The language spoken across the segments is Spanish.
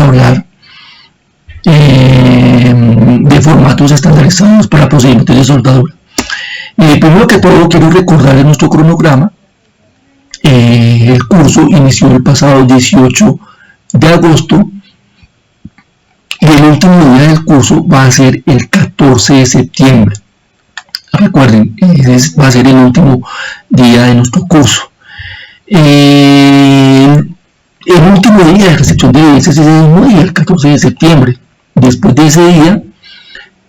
a hablar de formatos estandarizados para procedimientos de soldadura. Primero que todo, quiero recordarles nuestro cronograma. El curso inició el pasado 18 de agosto y el último día del curso va a ser el 14 de septiembre. Recuerden, va a ser el último día de nuestro curso. El último día de recepción de evidencias es el mismo día, el 14 de septiembre. Después de ese día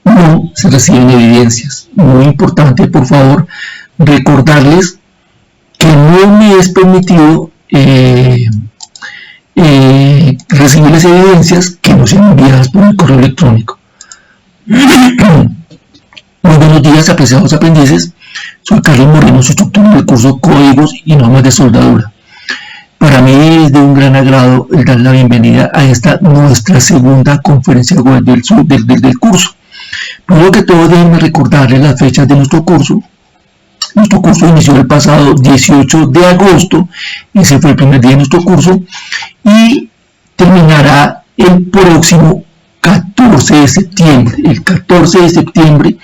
no se reciben evidencias. Muy importante, por favor, recordarles que no me es permitido recibir las evidencias que no sean enviadas por el correo electrónico. Muy buenos días, apreciados aprendices. Soy Carlos Moreno, su instructor del curso Códigos y Normas de Soldadura. Para mí es de un gran agrado el dar la bienvenida a esta nuestra segunda conferencia web del curso. Primero que todo, déjenme recordarles las fechas de nuestro curso. Nuestro curso inició el pasado 18 de agosto, ese fue el primer día de nuestro curso, y terminará el próximo 14 de septiembre. El 14 de septiembre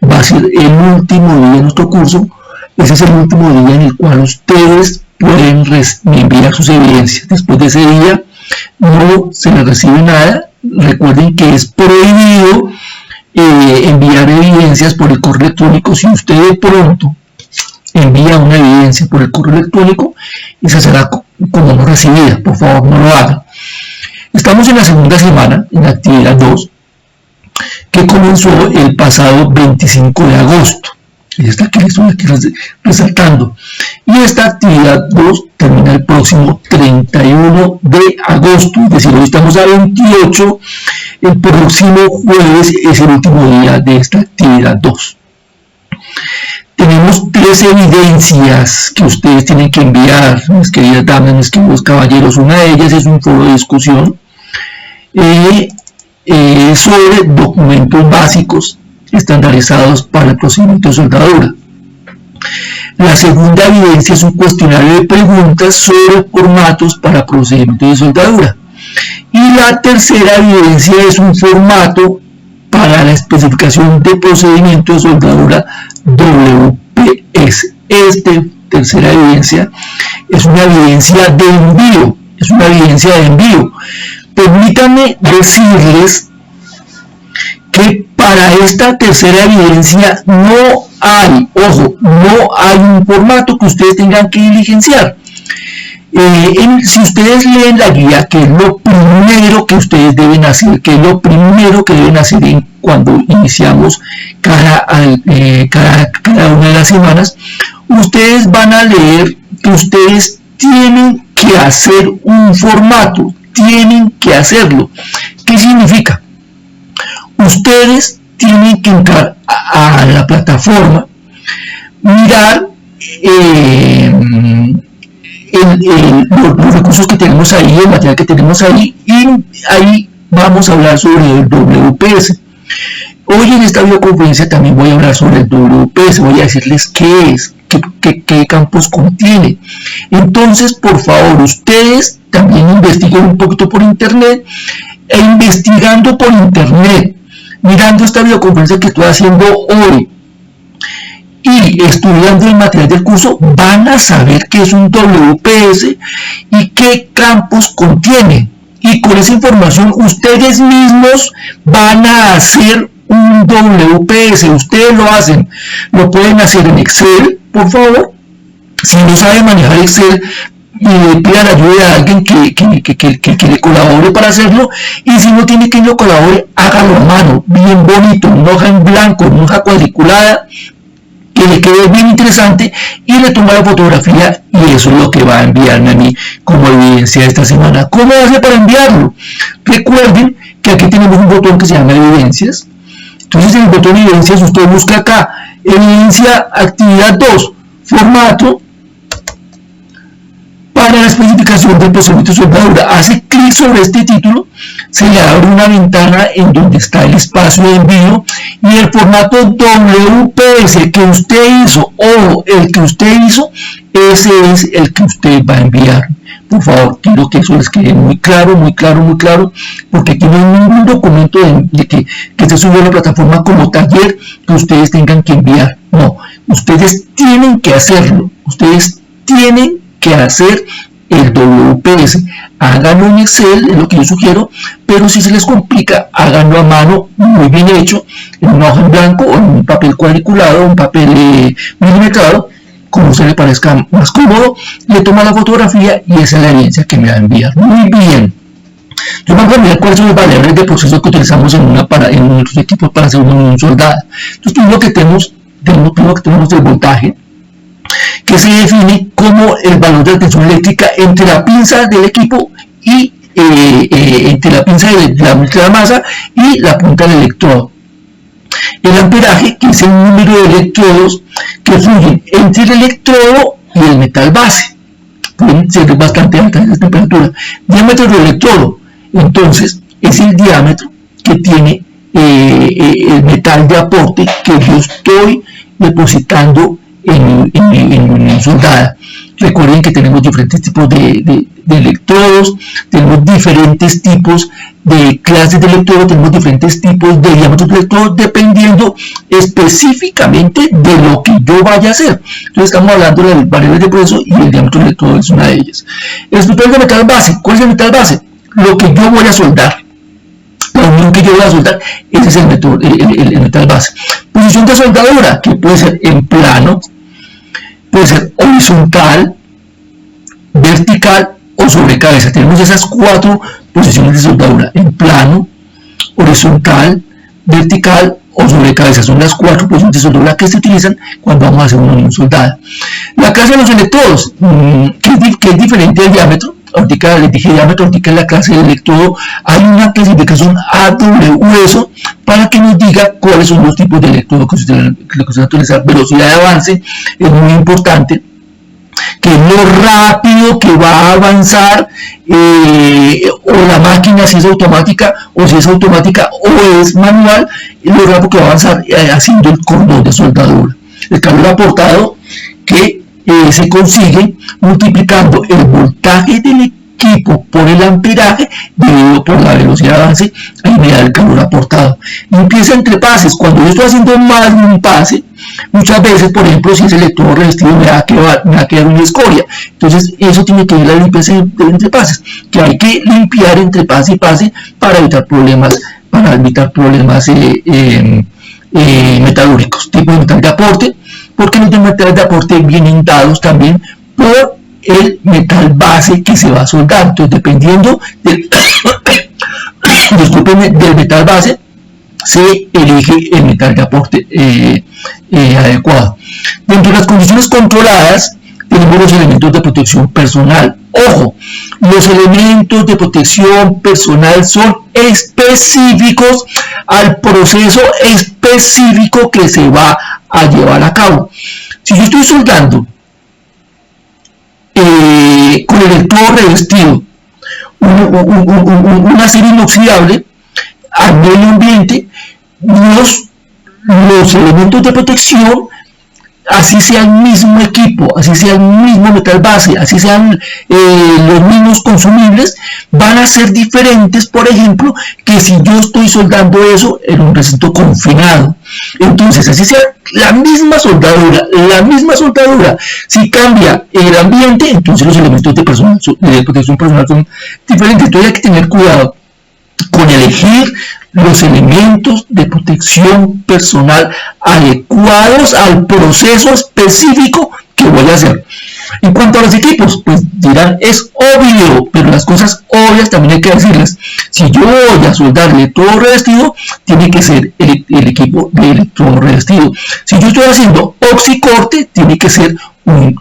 va a ser el último día de nuestro curso. Ese es el último día en el cual ustedes pueden enviar sus evidencias. Después de ese día no se les recibe nada. Recuerden que es prohibido enviar evidencias por el correo electrónico. Si usted de pronto envía una evidencia por el correo electrónico, esa será como no recibida. Por favor, no lo hagan. Estamos en la segunda semana, en la actividad 2, que comenzó el pasado 25 de agosto. Esta que les estoy aquí resaltando. Y esta actividad 2 termina el próximo 31 de agosto. Es decir, hoy estamos a 28. El próximo jueves es el último día de esta actividad 2. Tenemos 3 evidencias que ustedes tienen que enviar, mis queridas damas, mis queridos caballeros. Una de ellas es un foro de discusión sobre documentos básicos estandarizados para el procedimiento de soldadura. La segunda evidencia es un cuestionario de preguntas sobre formatos para procedimientos de soldadura. Y la tercera evidencia es un formato para la especificación de procedimiento de soldadura WPS. Esta tercera evidencia es una evidencia de envío. Permítanme decirles que para esta tercera evidencia no hay un formato que ustedes tengan que diligenciar. Si ustedes leen la guía, que es lo primero que ustedes deben hacer, cuando iniciamos cada una de las semanas, ustedes van a leer que ustedes tienen que hacer un formato, tienen que hacerlo. ¿Qué significa? Ustedes tienen que entrar a la plataforma, mirar los recursos que tenemos ahí, el material que tenemos ahí, y ahí vamos a hablar sobre el WPS. Hoy en esta videoconferencia también voy a hablar sobre el WPS, voy a decirles qué es, qué campos contiene. Entonces, por favor, ustedes también investiguen un poquito por internet, e investigando por internet, mirando esta videoconferencia que estoy haciendo hoy y estudiando el material del curso, van a saber qué es un WPS y qué campos contiene. Y con esa información ustedes mismos van a hacer un WPS. Ustedes lo hacen, lo pueden hacer en Excel, por favor. Si no saben manejar Excel, pida la ayuda de alguien que le colabore para hacerlo, y si no tiene quien lo colabore, hágalo a mano, bien bonito, una hoja en blanco, una hoja cuadriculada, que le quede bien interesante, y le toma la fotografía, y eso es lo que va a enviarme a mí como evidencia de esta semana. ¿Cómo hace para enviarlo? Recuerden que aquí tenemos un botón que se llama evidencias. Entonces en el botón de evidencias usted busca acá, evidencia actividad 2, formato van a la especificación del procedimiento de soldadura, hace clic sobre este título, se le abre una ventana en donde está el espacio de envío y el formato WPS que usted hizo o el que usted hizo, ese es el que usted va a enviar. Por favor, quiero que eso les quede muy claro, porque aquí no hay ningún documento de que se subió a la plataforma como taller que ustedes tengan que enviar. No, ustedes tienen que hacerlo, ustedes tienen que hacer el WPS. Háganlo en Excel, es lo que yo sugiero, pero si se les complica, háganlo a mano, muy bien hecho, en una hoja en blanco o en un papel cuadriculado, un papel milimetrado, como se le parezca más cómodo, le toma la fotografía y esa es la evidencia que me va a enviar. Muy bien. Yo voy a mirar cuáles son los valores de proceso que utilizamos en nuestros equipos para hacer una unión soldada. Entonces, primero que tenemos el voltaje, que se define como el valor de la tensión eléctrica entre la pinza del equipo y entre la pinza de la masa y la punta del electrodo. El amperaje, que es el número de electrodos que fluyen entre el electrodo y el metal base. Pueden ser bastante altas esa temperatura. Diámetro del electrodo, entonces, es el diámetro que tiene el metal de aporte que yo estoy depositando en unión soldada. Recuerden que tenemos diferentes tipos de electrodos, tenemos diferentes tipos de clases de electrodos, tenemos diferentes tipos de diámetros de electrodos dependiendo específicamente de lo que yo vaya a hacer. Entonces estamos hablando de las variables de proceso y el diámetro de electrodo es una de ellas. El estructural de metal base, ¿cuál es el metal base? Lo que yo voy a soldar. La unión que yo voy a soldar, ese es el metal base. Posición de soldadura, que puede ser en plano, puede ser horizontal, vertical o sobre cabeza. Tenemos esas 4 posiciones de soldadura: en plano, horizontal, vertical o sobre cabeza. Son las 4 posiciones de soldadura que se utilizan cuando vamos a hacer una unión soldada. La clase de los electrodos, que es diferente del diámetro. Ahorita les dije diámetro, ahorita en la clase del electrodo hay una clasificación AWS para que nos diga cuáles son los tipos de electrodo que se van a utilizar. Velocidad de avance es muy importante, que es lo rápido que va a avanzar o la máquina, si es automática o si es automática o es manual, lo rápido que va a avanzar haciendo el cordón de soldadura. El calor aportado que se consigue multiplicando el voltaje del equipo por el amperaje dividido por la velocidad de avance, ahí me da el calor aportado. Limpieza entre pases, cuando yo estoy haciendo más de un pase, muchas veces, por ejemplo, si es electrodo revestido me va a quedar una escoria. Entonces eso tiene que ver la limpieza entre pases, que hay que limpiar entre pase y pase para evitar problemas metalúrgicos. Tipo de metal de aporte, porque los metales de aporte vienen dados también por el metal base que se va a soldar. Entonces, dependiendo del, del metal base, se elige el metal de aporte adecuado. Dentro de las condiciones controladas, tenemos los elementos de protección personal. Ojo, los elementos de protección personal son específicos al proceso específico que se va a llevar a cabo. Si yo estoy soldando con el electrodo revestido un acero inoxidable al medio ambiente, los elementos de protección, así sea el mismo equipo, así sea el mismo metal base, así sean los mismos consumibles, van a ser diferentes, por ejemplo, que si yo estoy soldando eso en un recinto confinado. Entonces, así sea la misma soldadura, si cambia el ambiente, entonces los elementos de protección personal son diferentes. Entonces hay que tener cuidado con elegir los elementos de protección personal adecuados al proceso específico que voy a hacer. En cuanto a los equipos, pues dirán, es obvio, pero las cosas obvias también hay que decirlas. Si yo voy a soldar electrodo revestido, tiene que ser el equipo de electrodo revestido. Si yo estoy haciendo oxicorte, tiene que ser un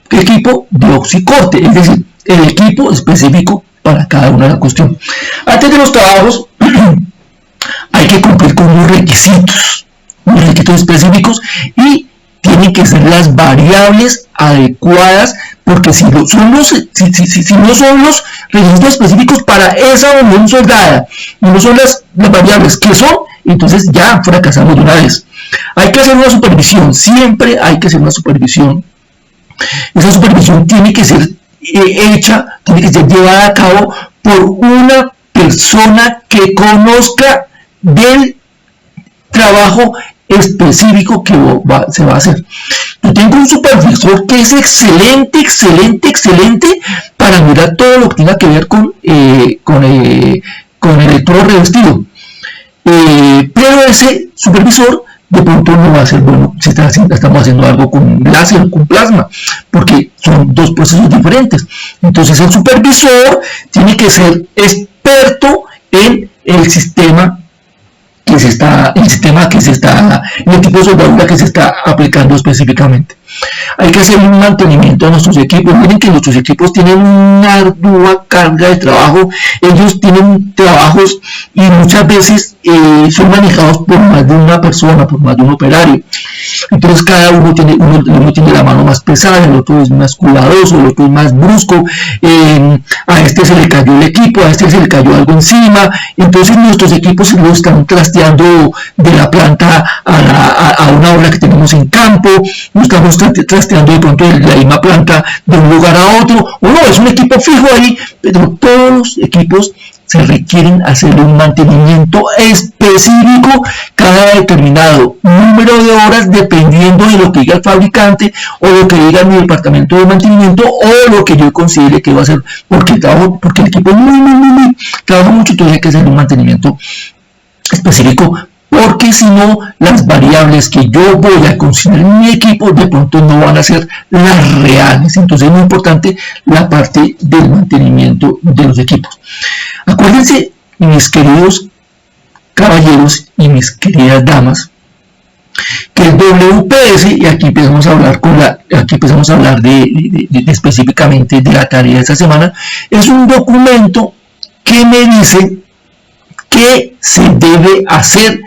equipo de oxicorte, es decir, el equipo específico para cada una de las cuestiones. Antes de los trabajos, hay que cumplir con unos requisitos específicos y tienen que ser las variables adecuadas, porque si no son los requisitos específicos para esa unión soldada, y no son las variables que son, entonces ya fracasamos de una vez. Hay que hacer una supervisión, siempre hay que hacer una supervisión. Esa supervisión tiene que ser hecha, tiene que ser llevada a cabo por una persona que conozca del trabajo específico que se va a hacer. Yo tengo un supervisor que es excelente para mirar todo lo que tenga que ver con el electrodo revestido, pero ese supervisor de pronto no va a ser bueno si estamos haciendo algo con láser o con plasma, porque son dos procesos diferentes. Entonces el supervisor tiene que ser experto en el sistema en el tipo de soldadura que se está aplicando específicamente. Hay que hacer un mantenimiento de nuestros equipos. Miren que nuestros equipos tienen una ardua carga de trabajo. Ellos tienen trabajos y muchas veces son manejados por más de una persona, por más de un operario. Entonces cada uno tiene la mano más pesada, el otro es más cuidadoso, el otro es más brusco, a este se le cayó el equipo, a este se le cayó algo encima. Entonces nuestros equipos los están trasteando de la planta a una obra que tenemos en campo, no estamos trasteando de pronto de la misma planta de un lugar a otro, o no, es un equipo fijo ahí, pero todos los equipos se requieren hacerle un mantenimiento específico cada determinado número de horas, dependiendo de lo que diga el fabricante o lo que diga mi departamento de mantenimiento o lo que yo considere que va a hacer, porque el equipo trabaja mucho, entonces hay que hacer un mantenimiento específico, porque si no, las variables que yo voy a considerar en mi equipo de pronto no van a ser las reales. Entonces es muy importante la parte del mantenimiento de los equipos. Acuérdense, mis queridos caballeros y mis queridas damas, que el WPS, y aquí empezamos a hablar de específicamente de la tarea de esta semana, es un documento que me dice qué se debe hacer,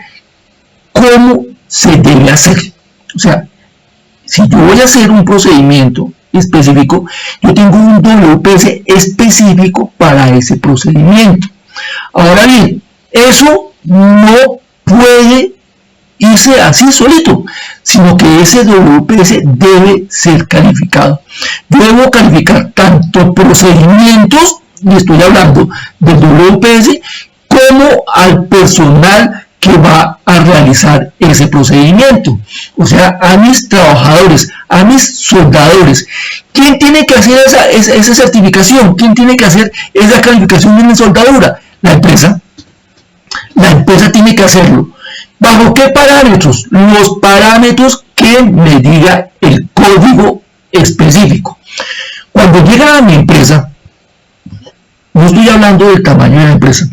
cómo se debe hacer. O sea, si yo voy a hacer un procedimiento específico, yo tengo un WPS específico para ese procedimiento. Ahora bien, eso no puede irse así solito, sino que ese WPS debe ser calificado. Yo debo calificar tanto procedimientos, y estoy hablando del WPS, como al personal que va a realizar ese procedimiento, o sea, a mis trabajadores, a mis soldadores. ¿Quién tiene que hacer esa certificación? ¿Quién tiene que hacer esa calificación de mi soldadura? La empresa. La empresa tiene que hacerlo. ¿Bajo qué parámetros? Los parámetros que me diga el código específico. Cuando llega a mi empresa, no estoy hablando del tamaño de la empresa,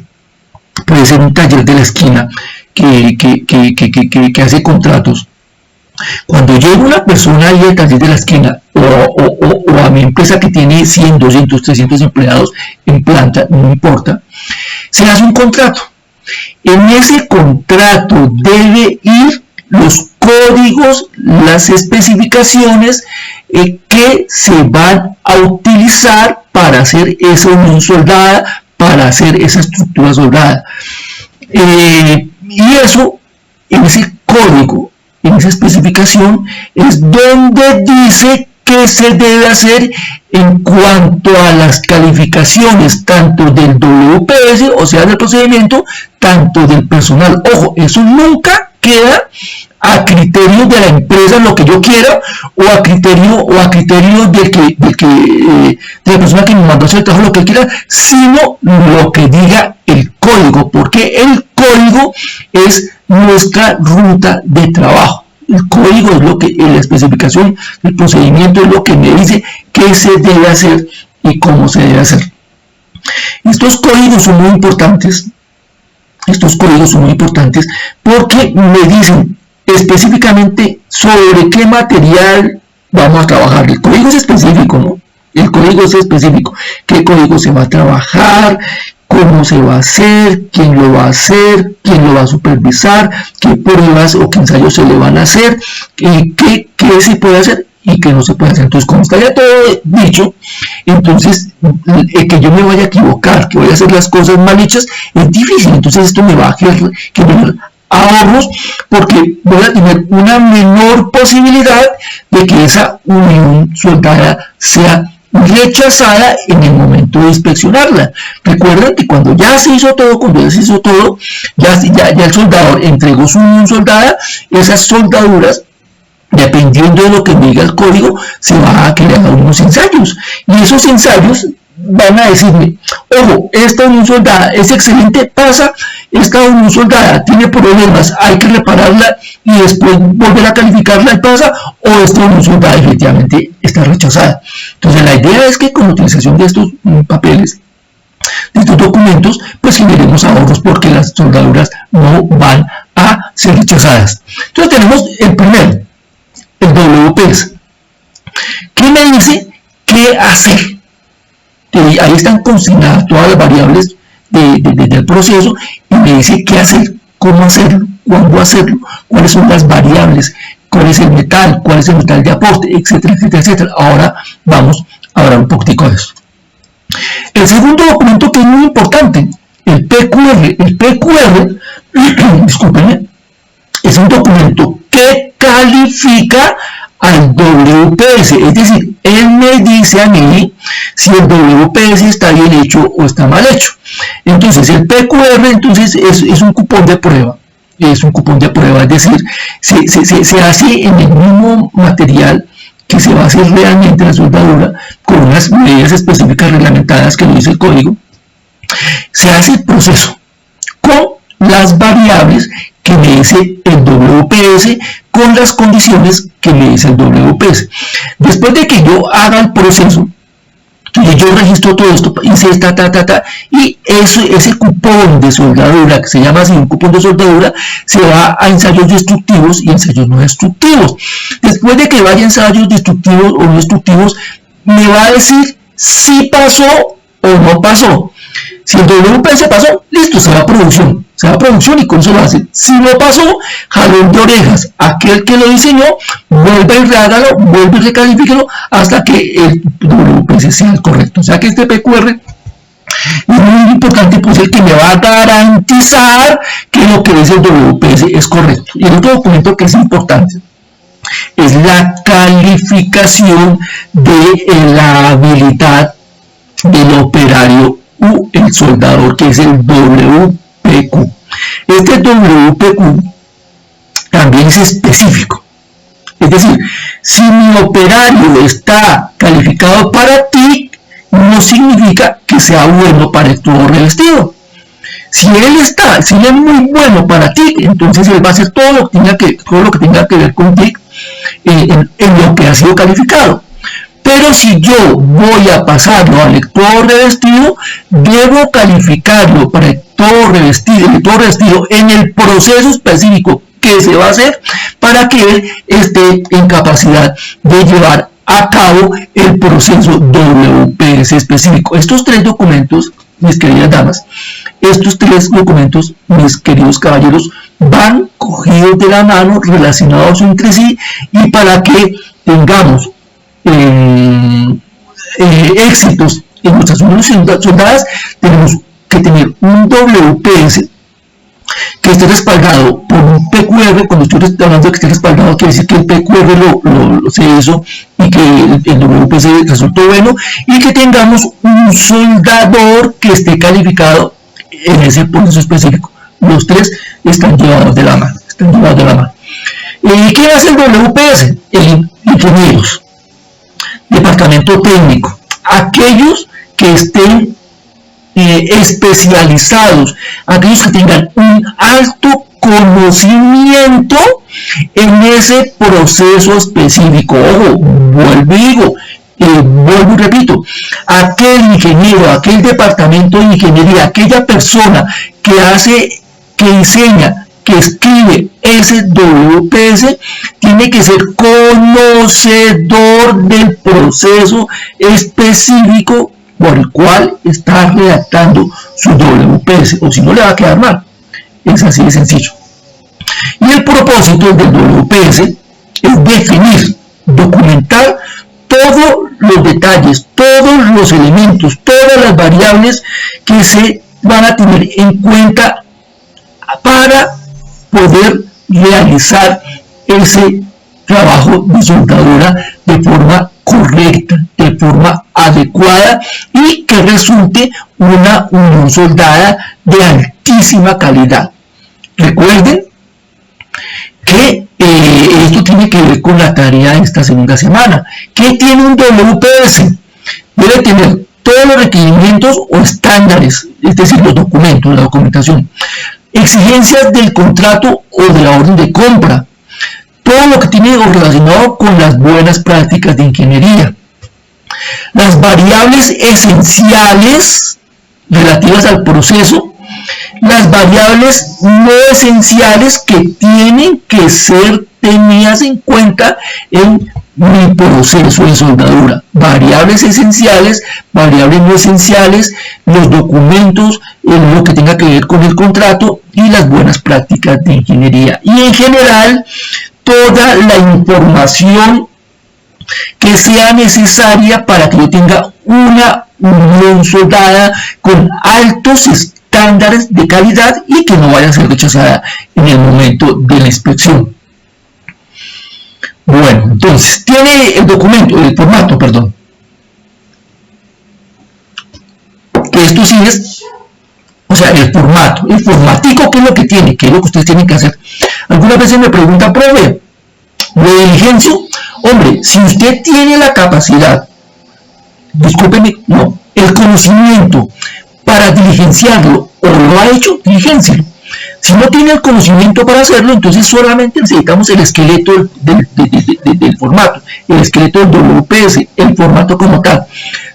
puede ser un taller de la esquina que hace contratos. Cuando llega una persona ahí al taller de la esquina o a mi empresa que tiene 100, 200, 300 empleados en planta, no importa, se hace un contrato. En ese contrato debe ir los códigos, las especificaciones que se van a utilizar para hacer esa unión soldada, para hacer esa estructura soldada. Y eso, en ese código, en esa especificación, es donde dice qué se debe hacer en cuanto a las calificaciones, tanto del WPS, o sea, del procedimiento, tanto del personal. Ojo, eso nunca queda a criterio de la empresa lo que yo quiera, o a criterio de la persona que me mandó a hacer el trabajo lo que quiera, sino lo que diga el código, porque el código es nuestra ruta de trabajo. El código es lo que, la especificación del procedimiento es lo que me dice qué se debe hacer y cómo se debe hacer. Estos códigos son muy importantes. Estos códigos son muy importantes porque me dicen específicamente sobre qué material vamos a trabajar. El código es específico, ¿no? El código es específico. ¿Qué código se va a trabajar? cómo se va a hacer, quién lo va a hacer, quién lo va a supervisar, qué pruebas o qué ensayos se le van a hacer, qué se puede hacer y qué no se puede hacer. Entonces, como está ya todo dicho, entonces que yo me vaya a equivocar, que voy a hacer las cosas mal hechas, es difícil. Entonces esto me va a generar ahorros, porque voy a tener una menor posibilidad de que esa unión soldada sea rechazada en el momento de inspeccionarla. Recuerden que cuando ya se hizo todo, ya el soldador entregó su unión soldada, esas soldaduras, dependiendo de lo que diga el código, se va a crear unos ensayos, y esos ensayos van a decirme, ojo, esta unión soldada es excelente, pasa, esta unión soldada tiene problemas, hay que repararla y después volver a calificarla y pasa, o esta unión soldada efectivamente está rechazada. Entonces la idea es que con la utilización de estos papeles, de estos documentos, pues generemos ahorros, porque las soldaduras no van a ser rechazadas. Entonces tenemos el primero, el WPS, que me dice qué hacer. Ahí están consignadas todas las variables del proceso, y me dice qué hacer, cómo hacerlo, cuándo hacerlo, cuáles son las variables, cuál es el metal de aporte, etcétera, etcétera, etcétera. Ahora vamos a hablar un poquitico de eso. El segundo documento, que es muy importante, el PQR. El PQR, discúlpenme, es un documento que califica al WPS, es decir, él me dice a mí si el WPS está bien hecho o está mal hecho. Entonces el PQR entonces es un cupón de prueba, es decir, se hace en el mismo material que se va a hacer realmente la soldadura, con unas medidas específicas reglamentadas que lo dice el código. Se hace el proceso con las variables que me dice el WPS, con las condiciones que me dice el WPS. Después de que yo haga el proceso, yo registro todo esto, hice y ese cupón de soldadura, que se llama así, un cupón de soldadura, se va a ensayos destructivos y ensayos no destructivos. Después de que vaya a ensayos destructivos o no destructivos, me va a decir si pasó o no pasó. Si el WPS pasó, listo, se va a producción, y con eso lo hace. Si no pasó, jalón de orejas, aquel que lo diseñó, vuelve y rehágalo, vuelve y recalifíquelo hasta que el WPS sea el correcto. O sea que este PQR es muy importante, pues el que me va a garantizar que lo que dice el WPS es correcto. Y el otro documento que es importante es la calificación de la habilidad del operario u el soldador, que es el WPQ. Este WPQ también es específico, es decir, si mi operario está calificado para TIC, no significa que sea bueno para el tubo revestido. Si él es muy bueno para TIC, entonces él va a hacer todo lo que tenga que ver con TIC en lo que ha sido calificado. Pero si yo voy a pasarlo al lector revestido, debo calificarlo para el lector revestido en el proceso específico que se va a hacer, para que él esté en capacidad de llevar a cabo el proceso WPS específico. Estos tres documentos, mis queridas damas, mis queridos caballeros, van cogidos de la mano, relacionados entre sí, y para que tengamos éxitos en nuestras uniones soldadas, tenemos que tener un WPS que esté respaldado por un PQR. Cuando estoy hablando de que esté respaldado, quiere decir que el PQR se hizo y que el WPS resultó bueno, y que tengamos un soldador que esté calificado en ese proceso específico. Los tres están llevados de la mano. ¿Qué hace el WPS? Ingenieros, departamento técnico, aquellos que estén especializados, aquellos que tengan un alto conocimiento en ese proceso específico. Ojo, vuelvo y repito, aquel ingeniero, aquel departamento de ingeniería, aquella persona que diseña, que escribe ese WPS, tiene que ser conocedor del proceso específico por el cual está redactando su WPS, o si no le va a quedar mal. Es así de sencillo. Y el propósito del WPS es definir, documentar todos los detalles, todos los elementos, todas las variables que se van a tener en cuenta para poder realizar ese trabajo de soldadura de forma correcta, de forma adecuada y que resulte una unión soldada de altísima calidad. Recuerden que esto tiene que ver con la tarea de esta segunda semana. ¿Qué tiene un WPS? Debe tener todos los requerimientos o estándares, es decir, los documentos, la documentación, exigencias del contrato o de la orden de compra, todo lo que tiene relacionado con las buenas prácticas de ingeniería, las variables esenciales relativas al proceso, las variables no esenciales que tienen que ser tenidas en cuenta en mi proceso de soldadura, variables esenciales, variables no esenciales, los documentos, lo que tenga que ver con el contrato y las buenas prácticas de ingeniería. Y en general, toda la información que sea necesaria para que yo tenga una unión soldada con altos estándares de calidad y que no vaya a ser rechazada en el momento de la inspección. Bueno, entonces, tiene el documento, el formato, perdón. Que esto sí es, o sea, el formato, el formatico, ¿qué es lo que tiene? ¿Qué es lo que ustedes tienen que hacer? Algunas veces me preguntan, profe, ¿lo diligencio? Hombre, si usted tiene la capacidad, discúlpeme, no, el conocimiento para diligenciarlo o lo ha hecho, diligencialo. Si no tiene el conocimiento para hacerlo, entonces solamente necesitamos el esqueleto del formato, el esqueleto del WPS, el formato como tal.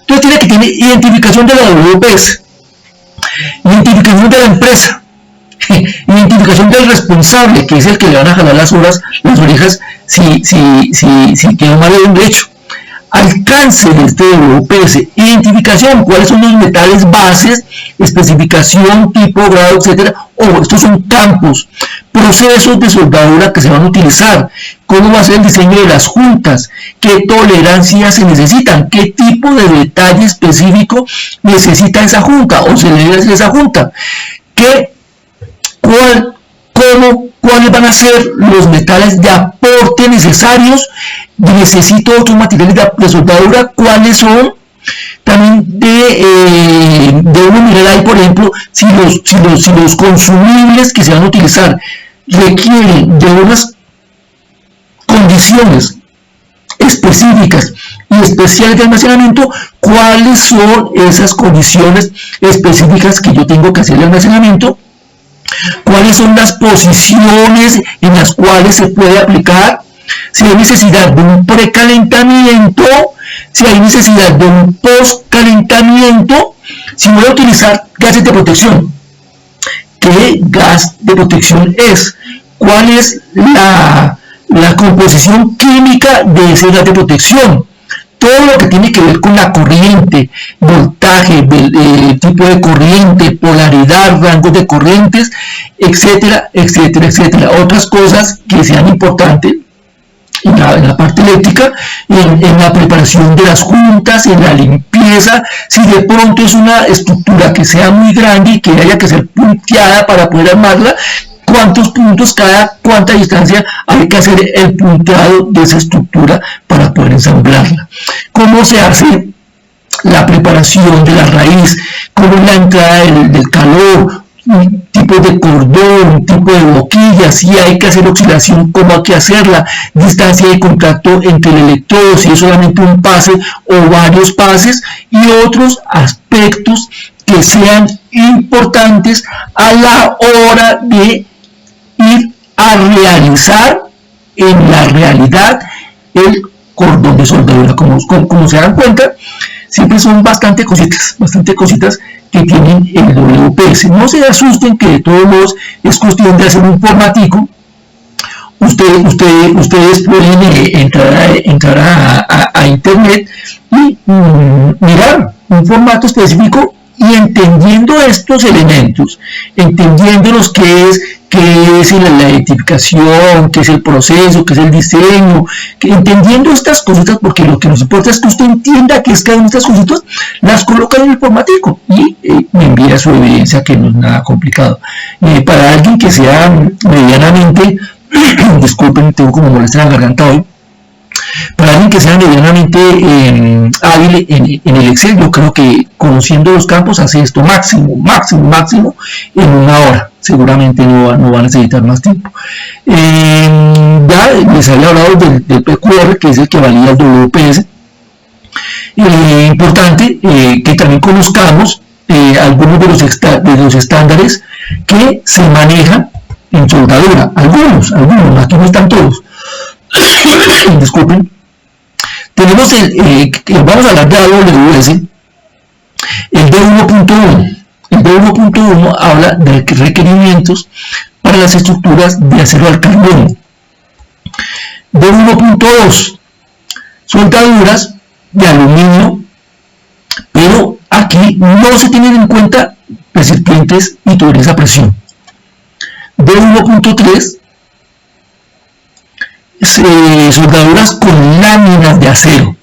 Entonces tiene que tener identificación de la WPS, identificación de la empresa, identificación del responsable, que es el que le van a jalar las orejas si quedó mal en derecho. Alcance de este WPS, identificación, cuáles son los metales bases, especificación, tipo, grado, etcétera. Estos son campos, procesos de soldadura que se van a utilizar, cómo va a ser el diseño de las juntas, qué tolerancias se necesitan, qué tipo de detalle específico necesita esa junta o se le debe hacer esa junta, cuáles van a ser los metales de aporte necesarios, necesito otros materiales de soldadura, cuáles son. También debemos mirar ahí, por ejemplo, si los consumibles que se van a utilizar requieren de unas condiciones específicas y especiales de almacenamiento, cuáles son esas condiciones específicas que yo tengo que hacer el almacenamiento, cuáles son las posiciones en las cuales se puede aplicar, si hay necesidad de un precalentamiento, si hay necesidad de un postcalentamiento, si voy a utilizar gases de protección, ¿qué gas de protección es? ¿Cuál es la composición química de ese gas de protección? Todo lo que tiene que ver con la corriente, voltaje, tipo de corriente, polaridad, rangos de corrientes, etcétera, etcétera, etcétera. Otras cosas que sean importantes en la parte eléctrica, en la preparación de las juntas, en la limpieza, si de pronto es una estructura que sea muy grande y que haya que ser punteada para poder armarla, cuántos puntos cuánta distancia hay que hacer el punteado de esa estructura para poder ensamblarla. ¿Cómo se hace la preparación de la raíz? ¿Cómo es la entrada del calor? Tipo de cordón, tipo de boquilla, si hay que hacer oxidación, cómo hay que hacerla, distancia de contacto entre el electrodo, si es solamente un pase o varios pases, y otros aspectos que sean importantes a la hora de ir a realizar en la realidad el cordón de soldadura. Como se dan cuenta, siempre son bastante cositas que tienen el WPS. No se asusten, que de todos modos es cuestión de hacer un formatico Ustedes pueden entrar a internet y mirar un formato específico y entendiendo estos elementos, entendiéndolos qué es la identificación, qué es el proceso, qué es el diseño, entendiendo estas cositas, porque lo que nos importa es que usted entienda qué es cada una de estas cositas, las coloca en el formatico y me envía su evidencia, que no es nada complicado. Para alguien que sea medianamente, disculpen, tengo como molestia en la garganta hoy, para alguien que sea medianamente hábil en el Excel, yo creo que conociendo los campos hace esto máximo en una hora. Seguramente no va a necesitar más tiempo. Ya les había hablado del PQR, que es el que valida el WPS. Importante que también conozcamos algunos de los estándares que se manejan en soldadura. Algunos, aquí no están todos. Disculpen. Tenemos vamos a hablar de AWS, el D1.1. El D1.1 habla de requerimientos para las estructuras de acero al carbono. D1.2, soldaduras de aluminio, pero aquí no se tienen en cuenta recipientes y tuberías a presión. D1.3, soldaduras con láminas de acero,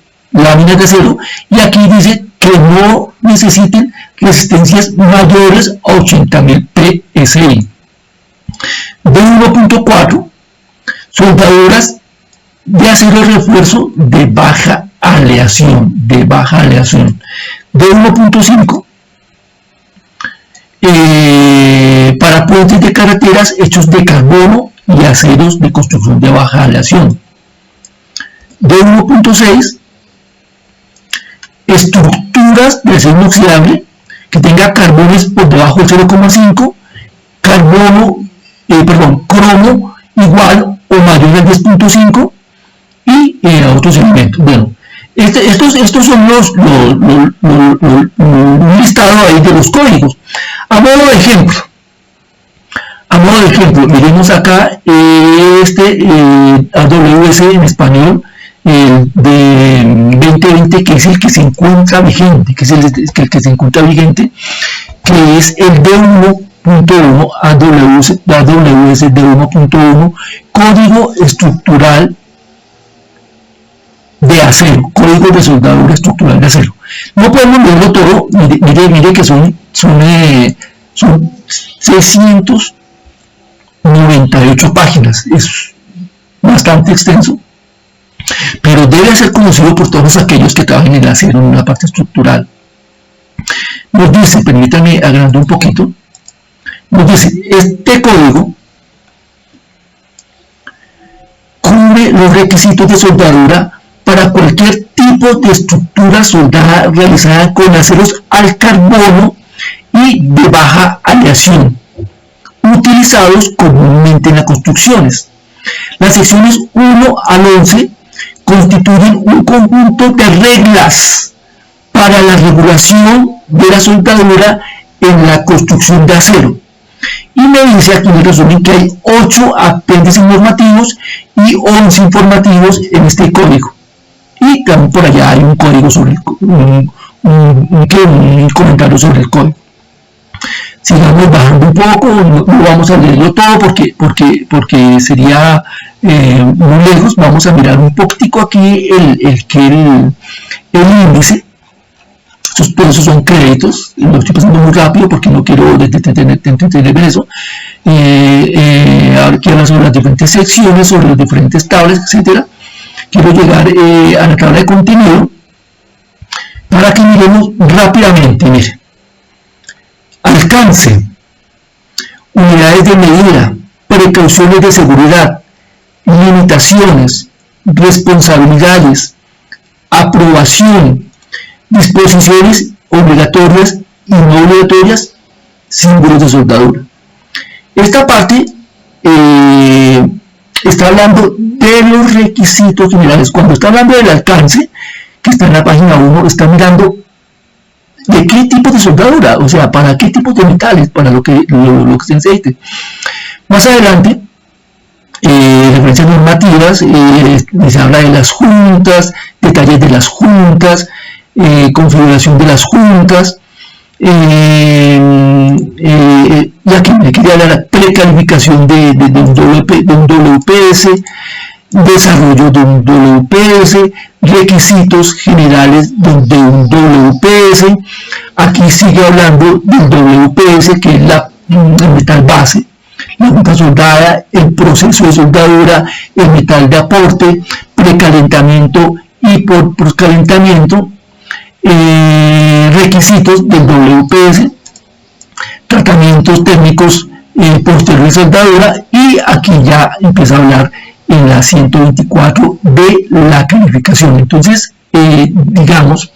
y aquí dice que no necesiten resistencias mayores a 80.000 PSI. D1.4, soldaduras de acero refuerzo de baja aleación. D1.5, para puentes de carreteras hechos de carbono y aceros de construcción de baja aleación. D1.6, estructuras de acero inoxidable que tenga carbones por debajo del 0,5, cromo igual o mayor al 10.5 y otros elementos. Bueno, estos son un listado ahí de los códigos. A modo de ejemplo, miremos acá AWS en español de 2020, que es el que se encuentra vigente, que es el D1.1, AWS D1.1, código estructural de acero, código de soldadura estructural de acero. No podemos leerlo todo, mire que son 698 páginas, es bastante extenso, pero debe ser conocido por todos aquellos que trabajan en el acero en una parte estructural. Nos dice, permítanme agrandar un poquito, nos dice, este código cubre los requisitos de soldadura para cualquier tipo de estructura soldada realizada con aceros al carbono y de baja aleación, utilizados comúnmente en las construcciones. Las secciones 1 al 11 constituyen un conjunto de reglas para la regulación de la soldadura en la construcción de acero. Y me dice aquí en el resumen que hay 8 apéndices normativos y 11 informativos en este código. Y también por allá hay un código sobre un comentario sobre el código. Sigamos bajando un poco, no vamos a leerlo todo porque sería muy lejos. Vamos a mirar un poquitico aquí el índice. Esos son créditos, lo estoy pasando muy rápido porque no quiero detenerme en eso. Ahora quiero hablar sobre las diferentes secciones, sobre las diferentes tablas, etcétera. Quiero llegar a la tabla de contenido para que miremos rápidamente. Mire, alcance, unidades de medida, precauciones de seguridad, limitaciones, responsabilidades, aprobación, disposiciones obligatorias y no obligatorias, símbolos de soldadura. Esta parte está hablando de los requisitos generales. Cuando está hablando del alcance, que está en la página 1, está mirando de qué tipo de soldadura, o sea, para qué tipo de metales, para lo que se necesite. Más adelante referencias normativas, se habla de las juntas, detalles de las juntas, configuración de las juntas, y aquí me quería hablar de la precalificación de un WPS, desarrollo de un WPS, requisitos generales de un WPS. Aquí sigue hablando del WPS, que es el metal base, la junta soldada, el proceso de soldadura, el metal de aporte, precalentamiento y poscalentamiento, requisitos del WPS, tratamientos técnicos posteriores a soldadura, y aquí ya empieza a hablar en la 124 de la calificación. Entonces, digamos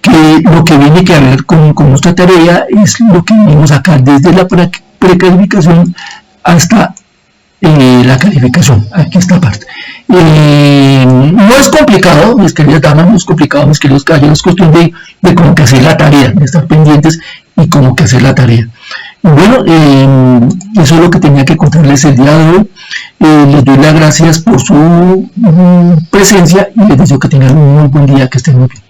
que lo que viene que ver con nuestra tarea es lo que vimos acá desde la precalificación hasta la calificación. Aquí esta parte. No es complicado, mis queridas damas, no es complicado, mis queridos caballeros, es cuestión de cómo que hacer la tarea, de estar pendientes y cómo que hacer la tarea. Bueno, eso es lo que tenía que contarles el día de hoy. Les doy las gracias por su presencia y les deseo que tengan un muy buen día, que estén muy bien.